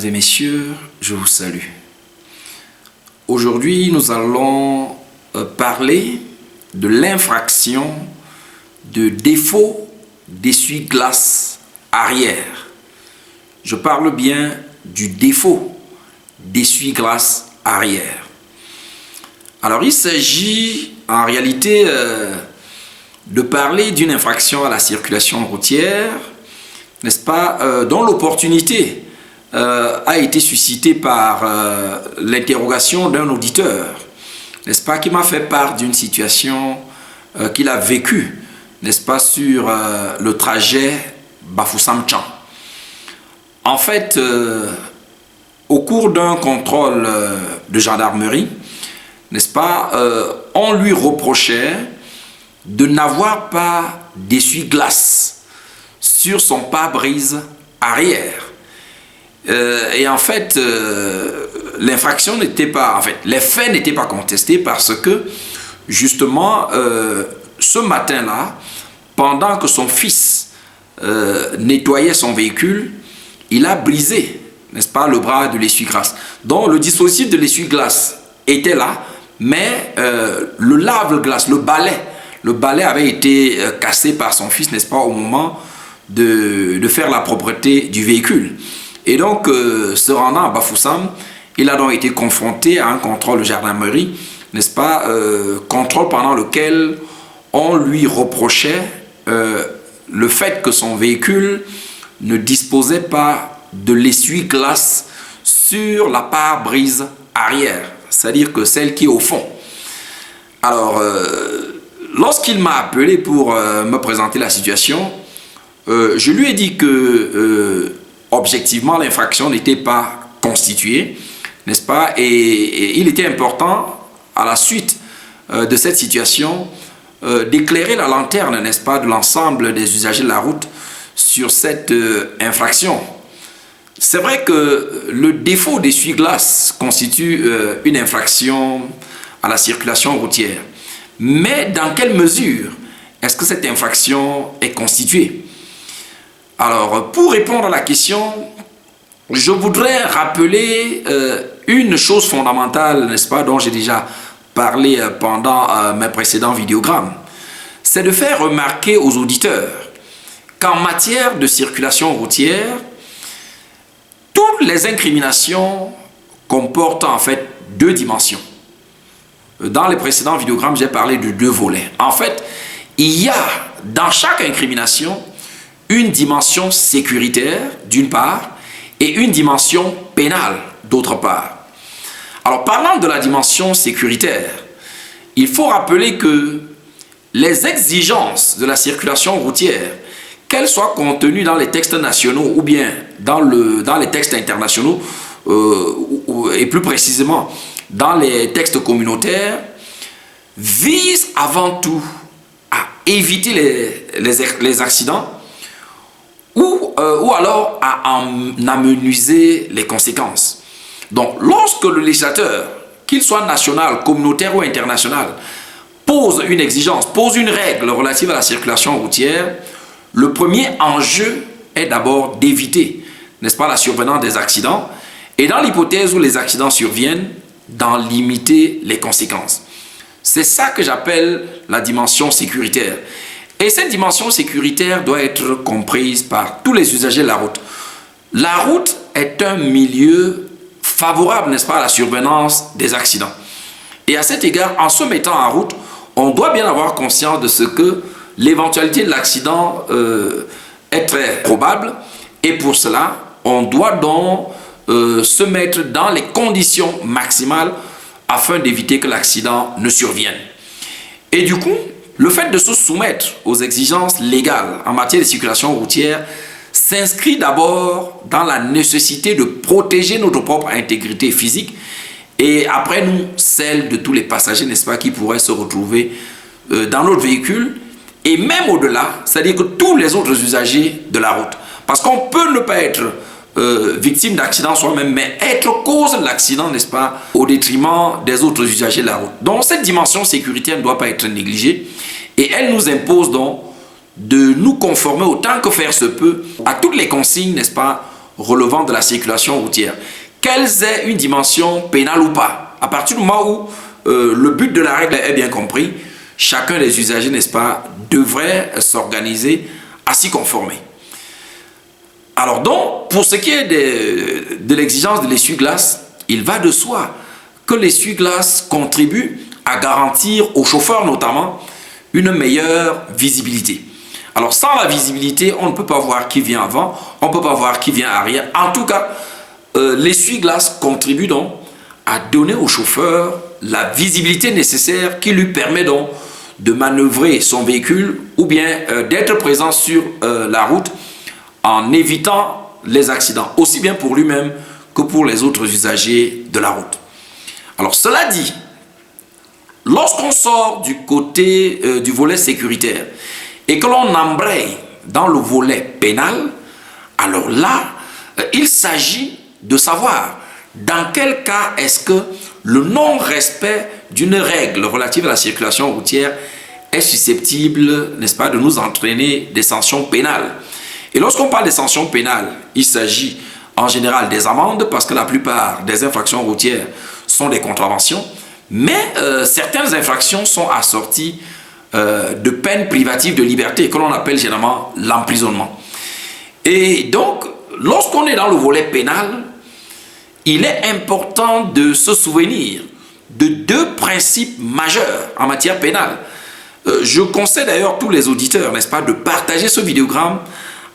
et messieurs, je vous salue. Aujourd'hui, nous allons parler de l'infraction de défaut d'essuie-glace arrière. Je parle bien du défaut d'essuie-glace arrière. Alors, il s'agit en réalité de parler d'une infraction à la circulation routière, n'est-ce pas, dont l'opportunité a été suscitée par l'interrogation d'un auditeur, n'est-ce pas, qui m'a fait part d'une situation qu'il a vécue, n'est-ce pas, sur le trajet Bafoussam-Tchan. En fait, au cours d'un contrôle de gendarmerie, n'est-ce pas, on lui reprochait de n'avoir pas d'essuie-glace sur son pare-brise arrière. Et en fait, l'infraction n'était pas, les faits n'étaient pas contestés parce que, justement, ce matin-là, pendant que son fils nettoyait son véhicule, il a brisé, n'est-ce pas, le bras de l'essuie-glace. Donc, le dispositif de l'essuie-glace était là, mais le lave-glace, le balai avait été cassé par son fils, n'est-ce pas, au moment de faire la propreté du véhicule. Et donc, se rendant à Bafoussam, il a donc été confronté à un contrôle de gendarmerie, n'est-ce pas, contrôle pendant lequel on lui reprochait le fait que son véhicule ne disposait pas de l'essuie-glace sur la pare-brise arrière, c'est-à-dire que celle qui est au fond. Alors, lorsqu'il m'a appelé pour me présenter la situation, je lui ai dit que objectivement l'infraction n'était pas constituée, n'est-ce pas, et il était important à la suite de cette situation d'éclairer la lanterne, n'est-ce pas, de l'ensemble des usagers de la route sur cette infraction. C'est vrai que le défaut d'essuie-glace constitue une infraction à la circulation routière. Mais dans quelle mesure est-ce que cette infraction est constituée? Alors, pour répondre à la question, je voudrais rappeler une chose fondamentale, n'est-ce pas, dont j'ai déjà parlé pendant mes précédents vidéogrammes. C'est de faire remarquer aux auditeurs qu'en matière de circulation routière, toutes les incriminations comportent en fait deux dimensions. Dans les précédents vidéogrammes, j'ai parlé de deux volets. En fait, il y a dans chaque incrimination une dimension sécuritaire, d'une part, et une dimension pénale, d'autre part. Alors, parlant de la dimension sécuritaire, il faut rappeler que les exigences de la circulation routière, qu'elles soient contenues dans les textes nationaux ou bien dans les textes internationaux, et plus précisément dans les textes communautaires, visent avant tout à éviter les accidents ou alors à en amenuiser les conséquences. Donc, lorsque le législateur, qu'il soit national, communautaire ou international, pose une exigence, pose une règle relative à la circulation routière, le premier enjeu est d'abord d'éviter, n'est-ce pas, la survenance des accidents, et dans l'hypothèse où les accidents surviennent, d'en limiter les conséquences. C'est ça que j'appelle la dimension sécuritaire. Et cette dimension sécuritaire doit être comprise par tous les usagers de la route. La route est un milieu favorable, n'est-ce pas, à la survenance des accidents. Et à cet égard, en se mettant en route, on doit bien avoir conscience de ce que l'éventualité de l'accident est très probable. Et pour cela, on doit donc se mettre dans les conditions maximales afin d'éviter que l'accident ne survienne. Et du coup, le fait de se soumettre aux exigences légales en matière de circulation routière s'inscrit d'abord dans la nécessité de protéger notre propre intégrité physique et après nous, celle de tous les passagers, n'est-ce pas, qui pourraient se retrouver dans notre véhicule et même au-delà, c'est-à-dire que tous les autres usagers de la route. Parce qu'on peut ne pas être victime d'accident soi-même, mais être cause de l'accident, n'est-ce pas, au détriment des autres usagers de la route. Donc cette dimension sécuritaire ne doit pas être négligée et elle nous impose donc de nous conformer autant que faire se peut à toutes les consignes, n'est-ce pas, relevant de la circulation routière, qu'elles aient une dimension pénale ou pas. À partir du moment où le but de la règle est bien compris, chacun des usagers, n'est-ce pas, devrait s'organiser à s'y conformer. Alors donc, pour ce qui est de l'exigence de l'essuie-glace, il va de soi que l'essuie-glace contribue à garantir aux chauffeurs notamment une meilleure visibilité. Alors sans la visibilité, on ne peut pas voir qui vient avant, on ne peut pas voir qui vient arrière. En tout cas, l'essuie-glace contribue donc à donner au chauffeur la visibilité nécessaire qui lui permet donc de manœuvrer son véhicule ou bien d'être présent sur la route en évitant les accidents, aussi bien pour lui-même que pour les autres usagers de la route. Alors cela dit, lorsqu'on sort du côté du volet sécuritaire et que l'on embraye dans le volet pénal, alors là, il s'agit de savoir dans quel cas est-ce que le non-respect d'une règle relative à la circulation routière est susceptible, n'est-ce pas, de nous entraîner des sanctions pénales. Et lorsqu'on parle des sanctions pénales, il s'agit en général des amendes, parce que la plupart des infractions routières sont des contraventions, mais certaines infractions sont assorties de peines privatives de liberté, que l'on appelle généralement l'emprisonnement. Et donc, lorsqu'on est dans le volet pénal, il est important de se souvenir de deux principes majeurs en matière pénale. Je conseille d'ailleurs tous les auditeurs, n'est-ce pas, de partager ce vidéogramme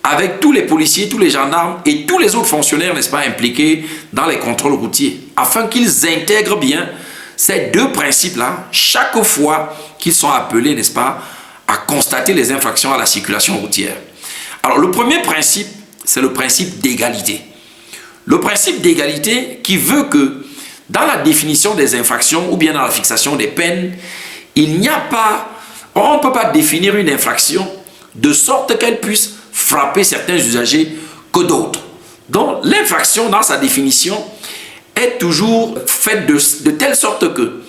avec tous les policiers, tous les gendarmes et tous les autres fonctionnaires, n'est-ce pas, impliqués dans les contrôles routiers, afin qu'ils intègrent bien ces deux principes-là chaque fois qu'ils sont appelés, n'est-ce pas, à constater les infractions à la circulation routière. Alors, le premier principe, c'est le principe d'égalité. Le principe d'égalité qui veut que dans la définition des infractions ou bien dans la fixation des peines, il n'y a pas, on ne peut pas définir une infraction de sorte qu'elle puisse frapper certains usagers que d'autres. Donc, l'infraction dans sa définition est toujours faite de telle sorte que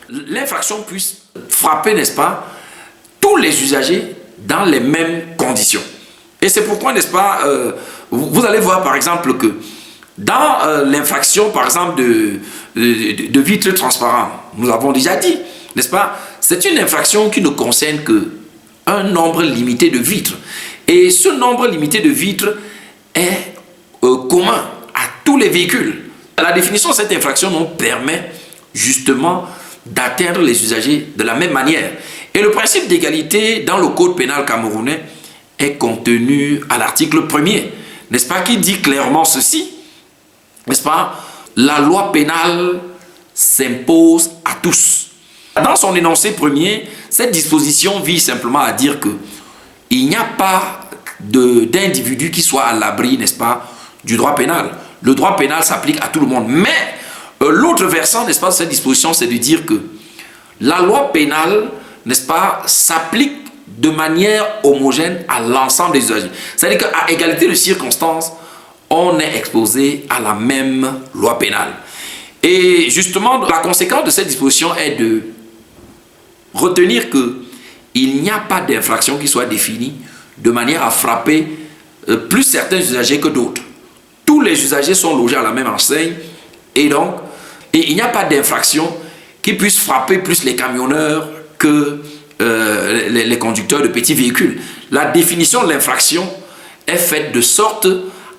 l'infraction puisse frapper, n'est-ce pas, tous les usagers dans les mêmes conditions. Et c'est pourquoi, n'est-ce pas, vous allez voir par exemple que dans l'infraction, par exemple, de vitres transparentes, nous avons déjà dit, n'est-ce pas, c'est une infraction qui ne concerne qu'un nombre limité de vitres. Et ce nombre limité de vitres est commun à tous les véhicules. La définition de cette infraction nous permet justement d'atteindre les usagers de la même manière. Et le principe d'égalité dans le code pénal camerounais est contenu à l'article 1er, n'est-ce pas, qui dit clairement ceci, n'est-ce pas, la loi pénale s'impose à tous. Dans son énoncé premier, cette disposition vise simplement à dire que il n'y a pas d'individu qui soit à l'abri, n'est-ce pas, du droit pénal. Le droit pénal s'applique à tout le monde. Mais l'autre versant, n'est-ce pas, de cette disposition, c'est de dire que la loi pénale, n'est-ce pas, s'applique de manière homogène à l'ensemble des usagers. C'est-à-dire qu'à égalité de circonstances, on est exposé à la même loi pénale. Et justement, la conséquence de cette disposition est de retenir qu'il n'y a pas d'infraction qui soit définie de manière à frapper plus certains usagers que d'autres. Tous les usagers sont logés à la même enseigne et donc il n'y a pas d'infraction qui puisse frapper plus les camionneurs que les conducteurs de petits véhicules. La définition de l'infraction est faite de sorte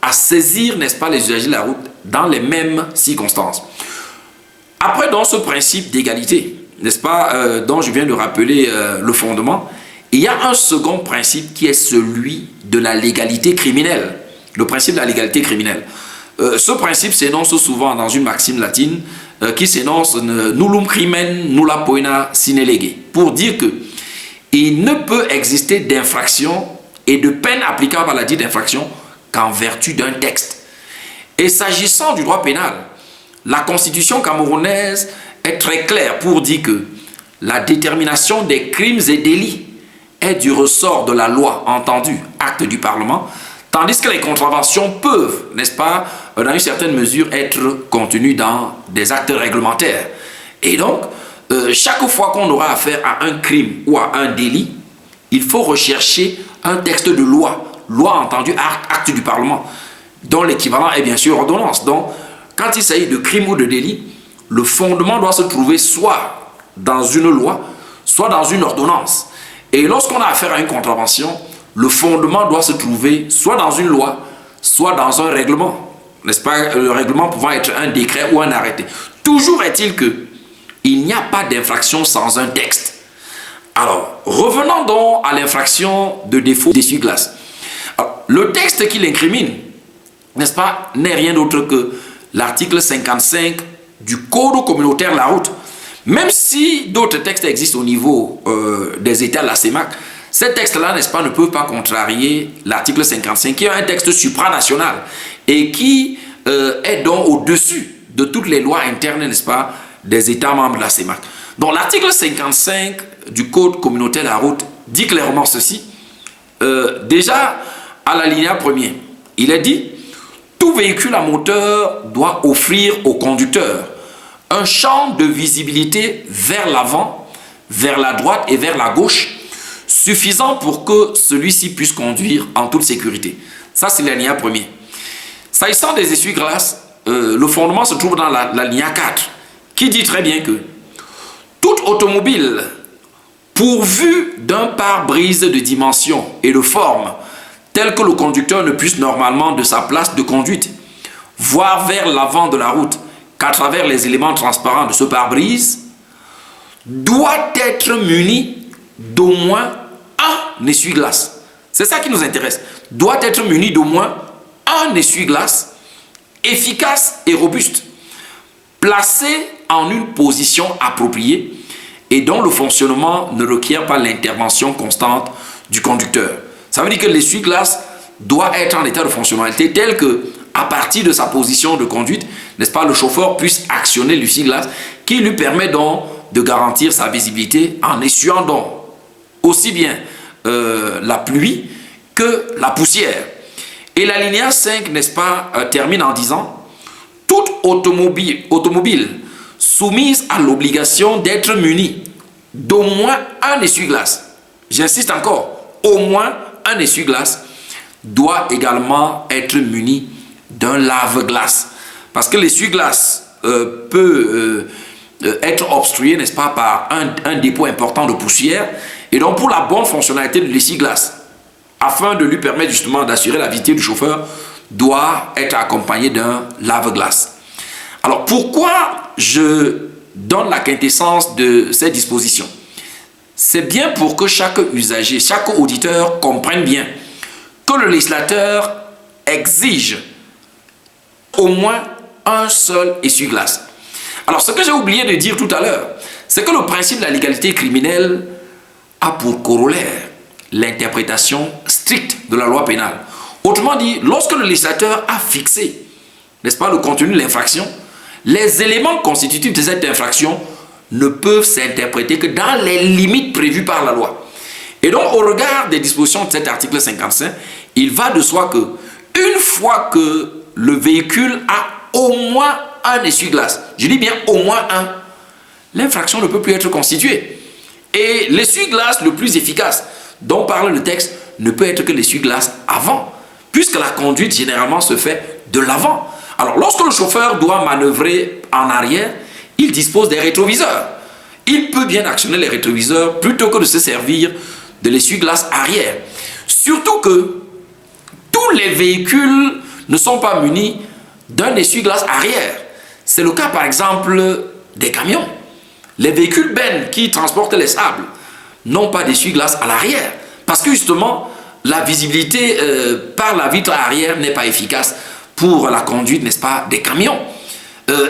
à saisir, n'est-ce pas, les usagers de la route dans les mêmes circonstances. Après, dans ce principe d'égalité, n'est-ce pas, dont je viens de rappeler le fondement, il y a un second principe qui est celui de la légalité criminelle. Le principe de la légalité criminelle. Ce principe s'énonce souvent dans une maxime latine qui s'énonce nullum crimen nulla poena sine lege, pour dire que il ne peut exister d'infraction et de peine applicable à la dite infraction qu'en vertu d'un texte. Et s'agissant du droit pénal, la constitution camerounaise est très claire pour dire que la détermination des crimes et délits est du ressort de la loi, entendu, acte du Parlement, tandis que les contraventions peuvent, n'est-ce pas, dans une certaine mesure, être contenues dans des actes réglementaires. Et donc, chaque fois qu'on aura affaire à un crime ou à un délit, il faut rechercher un texte de loi, loi entendu, acte du Parlement. dont l'équivalent est bien sûr ordonnance. Donc, quand il s'agit de crime ou de délit, le fondement doit se trouver soit dans une loi, soit dans une ordonnance. Et lorsqu'on a affaire à une contravention, le fondement doit se trouver soit dans une loi, soit dans un règlement. N'est-ce pas? Le règlement pouvant être un décret ou un arrêté. Toujours est-il que il n'y a pas d'infraction sans un texte. Alors, revenons donc à l'infraction de défaut d'essuie-glace. Le texte qui l'incrimine, n'est-ce pas, n'est rien d'autre que l'article 55 du Code communautaire de la route. Même si d'autres textes existent au niveau des États de la CEMAC, ces textes-là, n'est-ce pas, ne peuvent pas contrarier l'article 55, qui est un texte supranational et qui est donc au-dessus de toutes les lois internes, n'est-ce pas, des États membres de la CEMAC. Donc l'article 55 du Code communautaire de la route dit clairement ceci. Déjà, à l'alinéa premier, il est dit: tout véhicule à moteur doit offrir au conducteur un champ de visibilité vers l'avant, vers la droite et vers la gauche, suffisant pour que celui-ci puisse conduire en toute sécurité. Ça, c'est l'alinéa premier. S'agissant des essuie-glaces, le fondement se trouve dans l'alinéa 4, qui dit très bien que toute automobile pourvue d'un pare-brise de dimension et de forme tel que le conducteur ne puisse normalement de sa place de conduite voir vers l'avant de la route qu'à travers les éléments transparents de ce pare-brise, doit être muni d'au moins un essuie-glace. C'est ça qui nous intéresse. Doit être muni d'au moins un essuie-glace efficace et robuste, placé en une position appropriée et dont le fonctionnement ne requiert pas l'intervention constante du conducteur. Ça veut dire que l'essuie-glace doit être en état de fonctionnalité tel que, à partir de sa position de conduite, n'est-ce pas, le chauffeur puisse actionner l'essuie-glace qui lui permet donc de garantir sa visibilité en essuyant donc aussi bien la pluie que la poussière. Et l'alinéa 5, n'est-ce pas, termine en disant: toute automobile soumise à l'obligation d'être munie d'au moins un essuie-glace, j'insiste encore, au moins un essuie-glace, doit également être muni d'un lave-glace. Parce que l'essuie-glace peut être obstrué, n'est-ce pas, par un dépôt important de poussière. Et donc, pour la bonne fonctionnalité de l'essuie-glace, afin de lui permettre justement d'assurer la vitesse du chauffeur, doit être accompagné d'un lave-glace. Alors, pourquoi je donne la quintessence de ces dispositions? C'est bien pour que chaque usager, chaque auditeur comprenne bien que le législateur exige au moins un seul essuie-glace. Alors, ce que j'ai oublié de dire tout à l'heure, c'est que le principe de la légalité criminelle a pour corollaire l'interprétation stricte de la loi pénale. Autrement dit, lorsque le législateur a fixé, n'est-ce pas, le contenu de l'infraction, les éléments constitutifs de cette infraction ne peuvent s'interpréter que dans les limites prévues par la loi. Et donc, au regard des dispositions de cet article 55, il va de soi que, une fois que le véhicule a au moins un essuie-glace, je dis bien au moins un, l'infraction ne peut plus être constituée. Et l'essuie-glace le plus efficace dont parle le texte ne peut être que l'essuie-glace avant, puisque la conduite généralement se fait de l'avant. Alors, lorsque le chauffeur doit manœuvrer en arrière, il dispose des rétroviseurs. Il peut bien actionner les rétroviseurs plutôt que de se servir de l'essuie-glace arrière. Surtout que tous les véhicules ne sont pas munis d'un essuie-glace arrière. C'est le cas par exemple des camions. Les véhicules bennes qui transportent les sables n'ont pas d'essuie-glace à l'arrière parce que justement la visibilité par la vitre arrière n'est pas efficace pour la conduite, n'est-ce pas, des camions.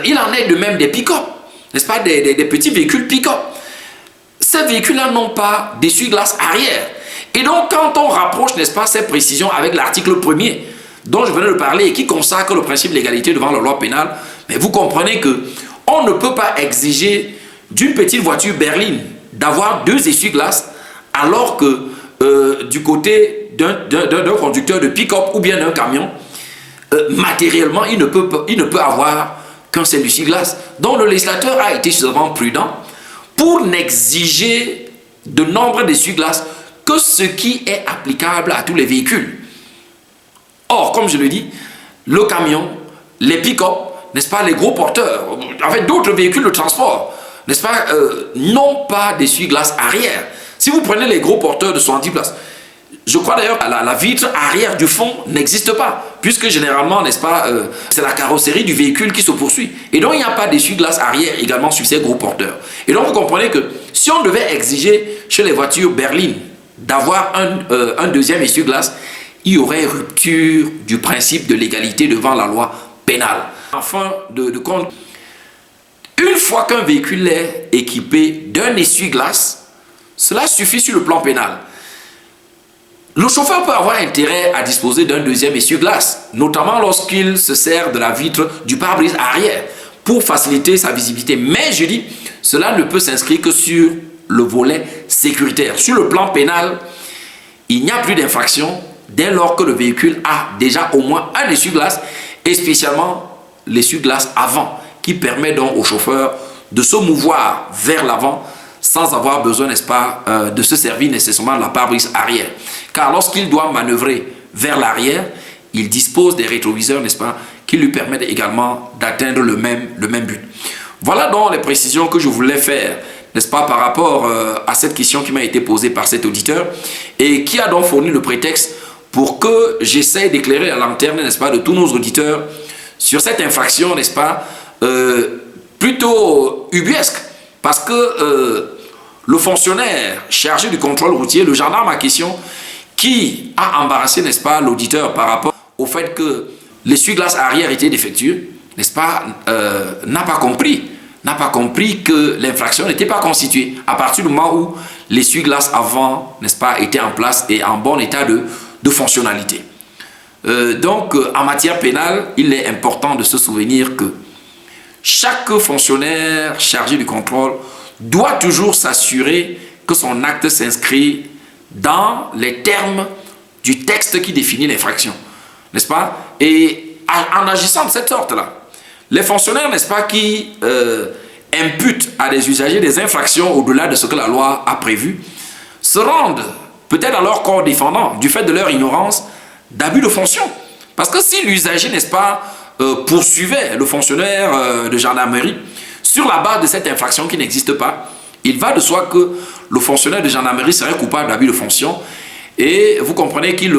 Il en est de même des pick-up, n'est-ce pas, des petits véhicules pick-up. Ces véhicules-là n'ont pas d'essuie-glace arrière. Et donc, quand on rapproche, n'est-ce pas, ces précisions avec l'article 1er dont je venais de parler et qui consacre le principe de l'égalité devant la loi pénale, mais vous comprenez que on ne peut pas exiger d'une petite voiture berline d'avoir deux essuie-glaces alors que du côté d'un conducteur de pick-up ou bien d'un camion, matériellement, il ne peut avoir qu'un seul essuie-glace. Donc, le législateur a été suffisamment prudent pour n'exiger de nombre d'essuie-glaces que ce qui est applicable à tous les véhicules. Or, comme je le dis, le camion, les pick-up, n'est-ce pas, les gros porteurs, en fait d'autres véhicules de transport, n'est-ce pas, n'ont pas d'essuie-glace arrière. Si vous prenez les gros porteurs de 70 places, je crois d'ailleurs que la vitre arrière du fond n'existe pas, puisque généralement, n'est-ce pas, c'est la carrosserie du véhicule qui se poursuit. Et donc, il n'y a pas d'essuie-glace arrière également sur ces gros porteurs. Et donc, vous comprenez que si on devait exiger chez les voitures berlines d'avoir un deuxième essuie-glace, il y aurait rupture du principe de l'égalité devant la loi pénale. En fin de compte, une fois qu'un véhicule est équipé d'un essuie-glace, cela suffit sur le plan pénal. Le chauffeur peut avoir intérêt à disposer d'un deuxième essuie-glace, notamment lorsqu'il se sert de la vitre du pare-brise arrière pour faciliter sa visibilité. Mais je dis, cela ne peut s'inscrire que sur le volet sécuritaire. Sur le plan pénal, il n'y a plus d'infraction dès lors que le véhicule a déjà au moins un essuie-glace, et spécialement l'essuie-glace avant, qui permet donc au chauffeur de se mouvoir vers l'avant sans avoir besoin, n'est-ce pas, de se servir nécessairement de la pare-brise arrière. Car lorsqu'il doit manœuvrer vers l'arrière, il dispose des rétroviseurs, n'est-ce pas, qui lui permettent également d'atteindre le même but. Voilà donc les précisions que je voulais faire, n'est-ce pas, par rapport à cette question qui m'a été posée par cet auditeur et qui a donc fourni le prétexte pour que j'essaie d'éclairer la lanterne, n'est-ce pas, de tous nos auditeurs sur cette infraction, n'est-ce pas, plutôt ubuesque. Parce que le fonctionnaire chargé du contrôle routier, le gendarme en question, qui a embarrassé, n'est-ce pas, l'auditeur par rapport au fait que l'essuie-glace arrière était défectueux, n'est-ce pas, n'a pas compris que l'infraction n'était pas constituée à partir du moment où l'essuie-glace avant, n'est-ce pas, était en place et en bon état de fonctionnalité. Donc, en matière pénale, il est important de se souvenir que chaque fonctionnaire chargé du contrôle doit toujours s'assurer que son acte s'inscrit dans les termes du texte qui définit l'infraction, n'est-ce pas? Et en agissant de cette sorte-là, les fonctionnaires, n'est-ce pas, qui imputent à des usagers des infractions au-delà de ce que la loi a prévu, se rendent peut-être à leur corps défendant, du fait de leur ignorance, d'abus de fonction. Parce que si l'usager, n'est-ce pas, poursuivait le fonctionnaire de gendarmerie sur la base de cette infraction qui n'existe pas, il va de soi que le fonctionnaire de gendarmerie serait coupable d'abus de fonction et vous comprenez qu'il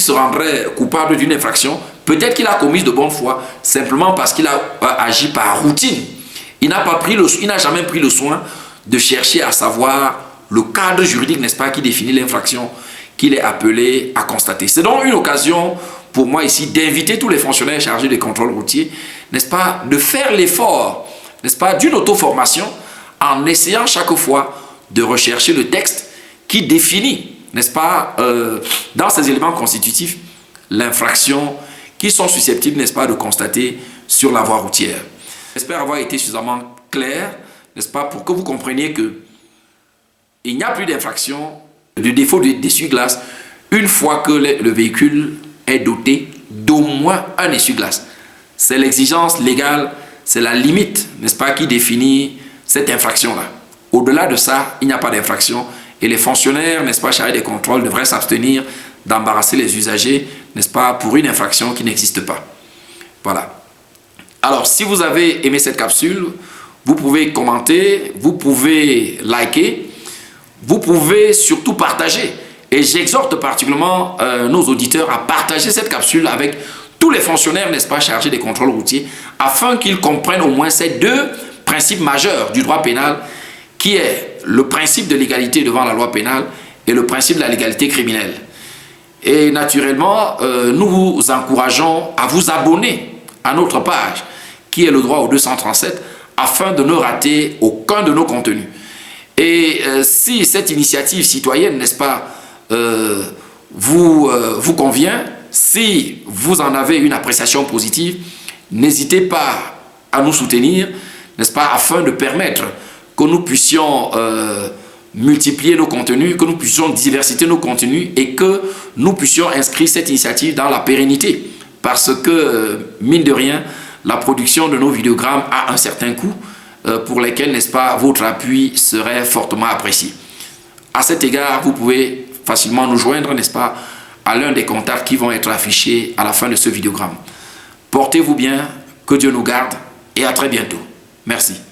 se rendrait coupable d'une infraction. Peut-être qu'il a commis de bonne foi simplement parce qu'il a agi par routine. Il n'a jamais pris le soin de chercher à savoir le cadre juridique, n'est-ce pas, qui définit l'infraction qu'il est appelé à constater. C'est donc une occasion pour moi ici d'inviter tous les fonctionnaires chargés des contrôles routiers, n'est-ce pas, de faire l'effort, n'est-ce pas, d'une auto-formation en essayant chaque fois de rechercher le texte qui définit, n'est-ce pas, dans ces éléments constitutifs, l'infraction qui sont susceptibles, n'est-ce pas, de constater sur la voie routière. J'espère avoir été suffisamment clair, n'est-ce pas, pour que vous compreniez que il n'y a plus d'infraction de défaut d'essuie-glace une fois que le véhicule est doté d'au moins un essuie-glace. C'est l'exigence légale, c'est la limite, n'est-ce pas, qui définit cette infraction-là. Au-delà de ça, il n'y a pas d'infraction et les fonctionnaires, n'est-ce pas, chargés des contrôles devraient s'abstenir d'embarrasser les usagers, n'est-ce pas, pour une infraction qui n'existe pas. Voilà. Alors, si vous avez aimé cette capsule, vous pouvez commenter, vous pouvez liker, vous pouvez surtout partager. Et j'exhorte particulièrement nos auditeurs à partager cette capsule avec tous les fonctionnaires, n'est-ce pas, chargés des contrôles routiers, afin qu'ils comprennent au moins ces deux principes majeurs du droit pénal, qui est le principe de l'égalité devant la loi pénale et le principe de la légalité criminelle. Et naturellement, nous vous encourageons à vous abonner à notre page, qui est le droit au 237, afin de ne rater aucun de nos contenus. Et si cette initiative citoyenne, n'est-ce pas, vous convient, si vous en avez une appréciation positive, n'hésitez pas à nous soutenir, n'est-ce pas, afin de permettre que nous puissions multiplier nos contenus, que nous puissions diversifier nos contenus et que nous puissions inscrire cette initiative dans la pérennité. Parce que, mine de rien, la production de nos vidéogrammes a un certain coût pour lesquels, n'est-ce pas, votre appui serait fortement apprécié. À cet égard, vous pouvez facilement nous joindre, n'est-ce pas, à l'un des contacts qui vont être affichés à la fin de ce vidéogramme. Portez-vous bien, que Dieu nous garde et à très bientôt. Merci.